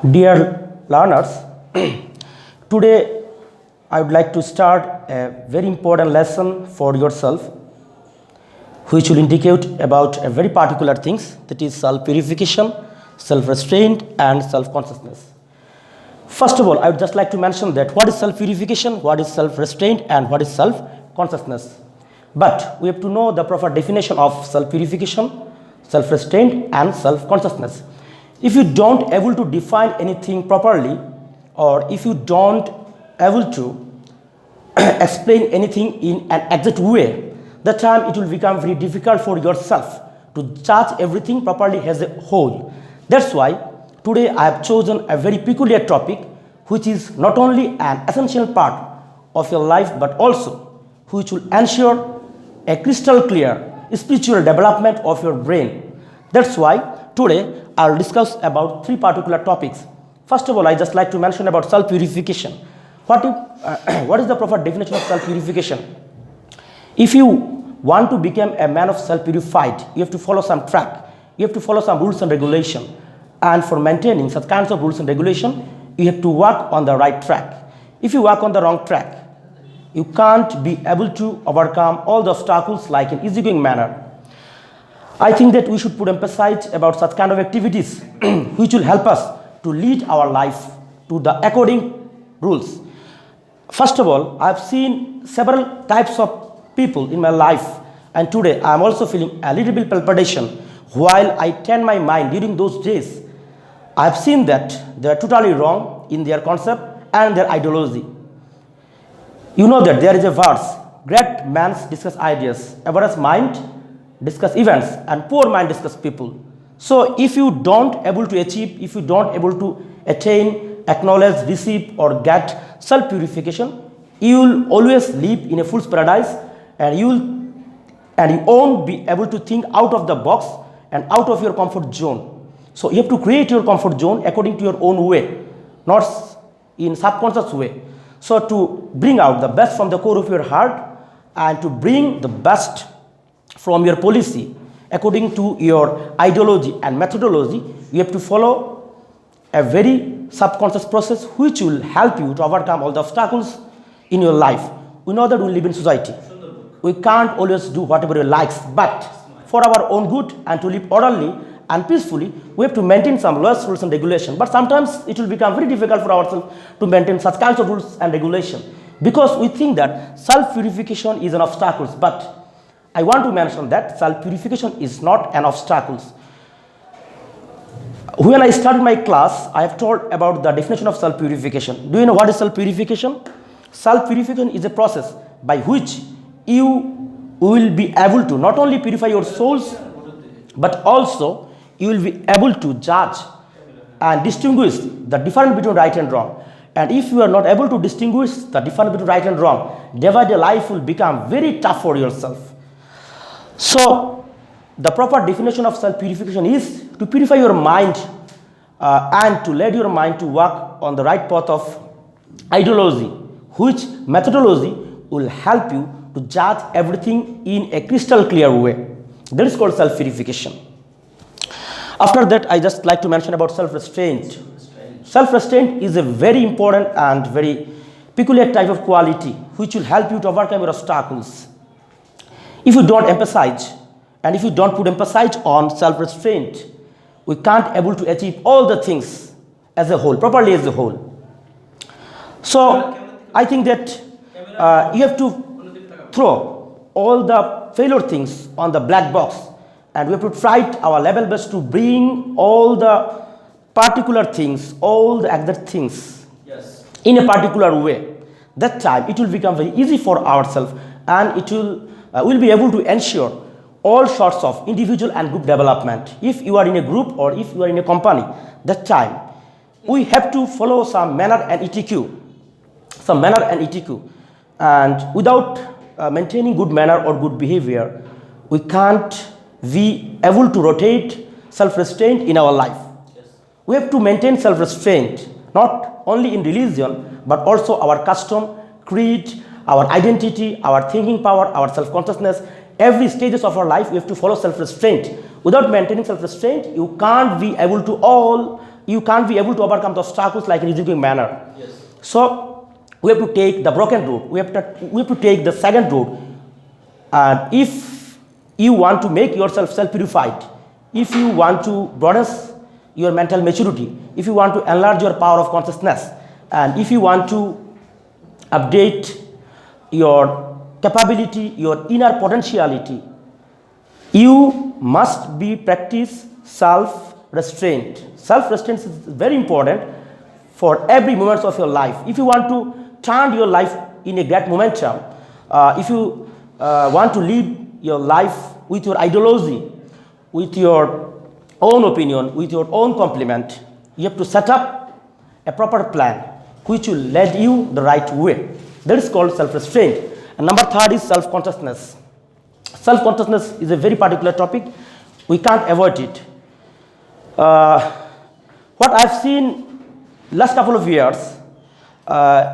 Dear learners, today I would like to start a very important lesson for yourself which will indicate about a very particular things, that is self-purification, self-restraint and self-consciousness. First of all, I would just like to mention that what is self-purification, what is self-restraint and what is self-consciousness. But we have to know the proper definition of self-purification, self-restraint and self-consciousness. If you don't able to define anything properly, or if you don't able to explain anything in an exact way, that time it will become very difficult for yourself to judge everything properly as a whole. That's why today I have chosen a very peculiar topic which is not only an essential part of your life but also which will ensure a crystal clear spiritual development of your brain. That's why today I'll discuss about three particular topics. First of all, I just like to mention about self-purification. What is the proper definition of self-purification? If you want to become a man of self-purified, you have to follow some track. You have to follow some rules and regulation. And for maintaining such kinds of rules and regulation, you have to work on the right track. If you work on the wrong track, you can't be able to overcome all the obstacles like in easygoing manner. I think that we should put emphasis about such kind of activities which will help us to lead our life to the according rules. First of all, I have seen several types of people in my life, and today I am also feeling a little bit palpitation while I turn my mind during those days. I have seen that they are totally wrong in their concept and their ideology. You know that there is a verse, great minds discuss ideas, average mind discuss events and poor mind discuss people. So if you don't able to achieve, if you don't able to attain, acknowledge, receive or get self-purification, you will always live in a fool's paradise, and you won't be able to think out of the box and out of your comfort zone. So you have to create your comfort zone according to your own way, not in subconscious way. So to bring out the best from the core of your heart and to bring the best from your policy according to your ideology and methodology, you have to follow a very subconscious process which will help you to overcome all the obstacles in your life. We know that we live in society. We can't always do whatever we like, but for our own good and to live orderly and peacefully, we have to maintain some laws, rules and regulation. But sometimes it will become very difficult for ourselves to maintain such kinds of rules and regulation because we think that self-purification is an obstacle. But I want to mention that self-purification is not an obstacle. When I started my class, I have told about the definition of self-purification. Do you know what is self-purification? Self-purification is a process by which you will be able to not only purify your souls, but also you will be able to judge and distinguish the difference between right and wrong. And if you are not able to distinguish the difference between right and wrong, day by day life will become very tough for yourself. So the proper definition of self-purification is to purify your mind and to lead your mind to work on the right path of ideology, which methodology will help you to judge everything in a crystal clear way. That is called self-purification. After that, I just like to mention about self-restraint. Self-restraint is a very important and very peculiar type of quality which will help you to overcome your obstacles. If you don't emphasize and if you don't put emphasis on self-restraint, we can't able to achieve all the things as a whole, properly as a whole. So I think that you have to throw all the failure things on the black box, and we have to try our level best to bring all the particular things, all the exact things in a particular way. That time it will become very easy for ourselves, and it will be able to ensure all sorts of individual and group development. If you are in a group or if you are in a company, that time we have to follow some manner and etiquette, and without maintaining good manner or good behavior, we can't be able to rotate self-restraint in our life. We have to maintain self-restraint not only in religion but also our custom, creed, our identity, our thinking power, our self-consciousness. Every stages of our life we have to follow self-restraint. Without maintaining self-restraint, you can't be able to all you can't be able to overcome the obstacles like in easy manner. Yes. So we have to take the broken road. We have to take the second road. And if you want to make yourself self-purified, if you want to broaden your mental maturity, if you want to enlarge your power of consciousness, and if you want to update your capability, your inner potentiality, you must be practice self-restraint. Self-restraint is very important for every moment of your life. If you want to turn your life in a great momentum, if you want to lead your life with your ideology, with your own opinion, with your own complement, you have to set up a proper plan which will lead you the right way. That is called self-restraint. And number third is self-consciousness. Self-consciousness is a very particular topic. We can't avoid it. What I've seen last couple of years,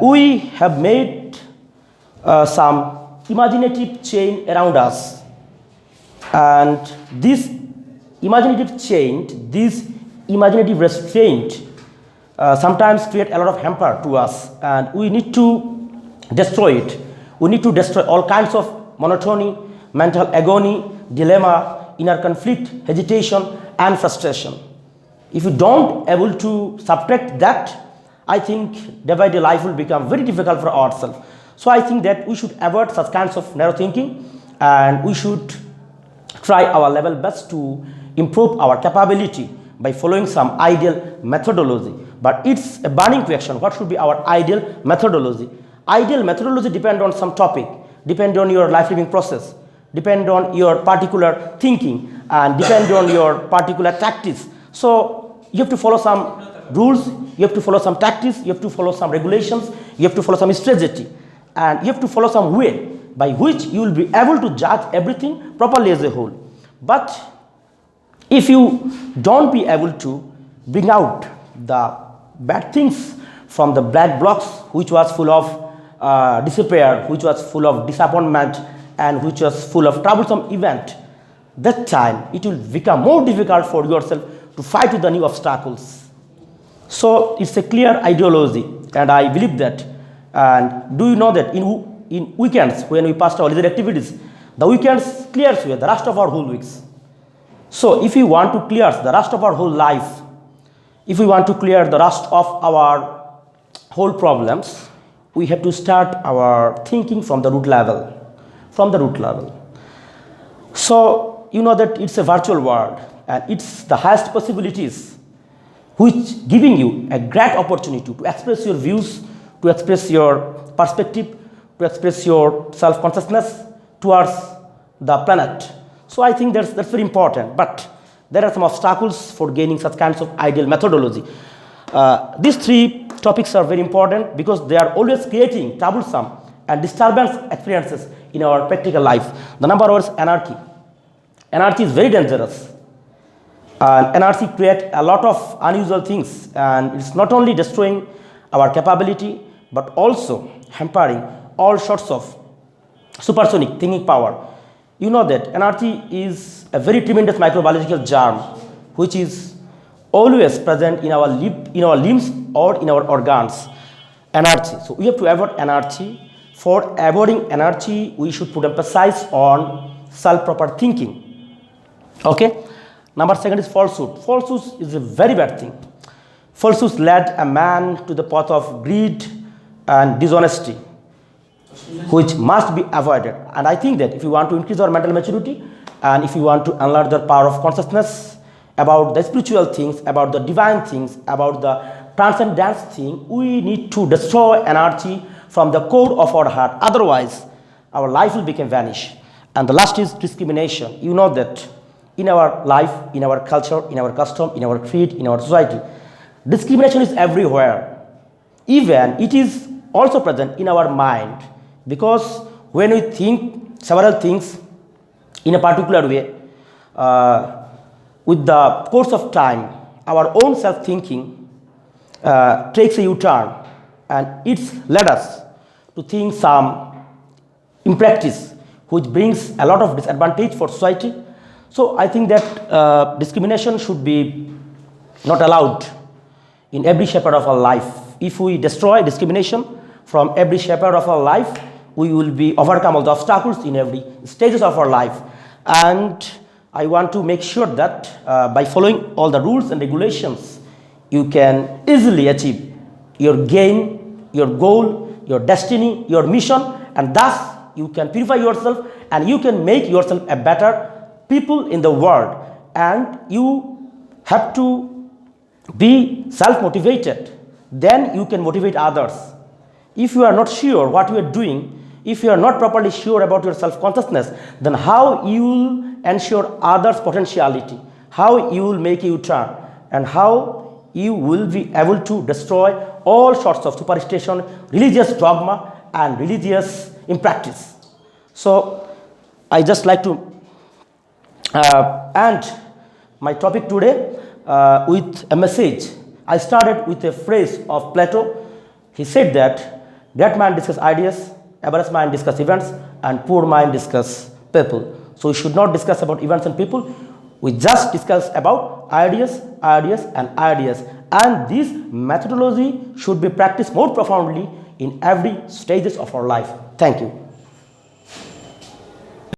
we have made some imaginative chain around us. And this imaginative chain, this imaginative restraint sometimes create a lot of hamper to us, and we need to destroy it. We need to destroy all kinds of monotony, mental agony, dilemma, inner conflict, hesitation, and frustration. If you don't able to subtract that, I think day by day life will become very difficult for ourselves. So I think that we should avoid such kinds of narrow thinking, and we should try our level best to improve our capability by following some ideal methodology. But it's a burning question. What should be our ideal methodology? Ideal methodology depends on some topic, depend on your life living process, depend on your particular thinking, and depend on your particular tactics. So you have to follow some rules, you have to follow some tactics, you have to follow some regulations, you have to follow some strategy, and you have to follow some way by which you will be able to judge everything properly as a whole. But if you don't be able to bring out the bad things from the black blocks, which was full of despair, which was full of disappointment, and which was full of troublesome event, that time it will become more difficult for yourself to fight with the new obstacles. So it's a clear ideology, and I believe that. And do you know that in weekends, when we pass our leisure activities, the weekends clears away the rest of our whole weeks. So if we want to clear the rest of our whole life, if we want to clear the rest of our whole problems, we have to start our thinking from the root level. From the root level. So you know that it's a virtual world, and it's the highest possibilities which giving you a great opportunity to express your views, to express your perspective, to express your self-consciousness towards the planet. So I think that's very important, but there are some obstacles for gaining such kinds of ideal methodology. These three topics are very important because they are always creating troublesome and disturbance experiences in our practical life. The number one is anarchy. Anarchy is very dangerous. Anarchy creates a lot of unusual things, and it's not only destroying our capability, but also hampering all sorts of supersonic thinking power. You know that anarchy is a very tremendous microbiological germ which is always present in our limbs or in our organs. Anarchy. So we have to avoid anarchy. For avoiding anarchy, we should put emphasis on self-proper thinking. Okay. Number second is falsehood. Falsehood is a very bad thing. Falsehood led a man to the path of greed and dishonesty, which must be avoided. And I think that if you want to increase our mental maturity, and if you want to enlarge the power of consciousness about the spiritual things, about the divine things, about the transcendence thing, we need to destroy anarchy from the core of our heart. Otherwise, our life will become vanish. And the last is discrimination. You know that in our life, in our culture, in our custom, in our creed, in our society, discrimination is everywhere. Even it is also present in our mind, because when we think several things in a particular way, with the course of time, our own self-thinking takes a U-turn, and it's led us to think some in practice which brings a lot of disadvantage for society. So I think that discrimination should be not allowed in every chapter of our life. If we destroy discrimination from every chapter of our life, we will be overcome all the obstacles in every stages of our life. And I want to make sure that by following all the rules and regulations, you can easily achieve your gain, your goal, your destiny, your mission, and thus you can purify yourself and you can make yourself a better people in the world. And you have to be self-motivated, then you can motivate others. If you are not sure what you are doing, if you are not properly sure about your self-consciousness, then how you will ensure others' potentiality, how you will make a U-turn, and how you will be able to destroy all sorts of superstition, religious dogma, and religious impractice. So I just like to end my topic today with a message. I started with a phrase of Plato. He said that great mind discuss ideas, average mind discuss events, and poor mind discuss people. So we should not discuss about events and people. We just discuss about ideas, and ideas. And this methodology should be practiced more profoundly in every stages of our life. Thank you.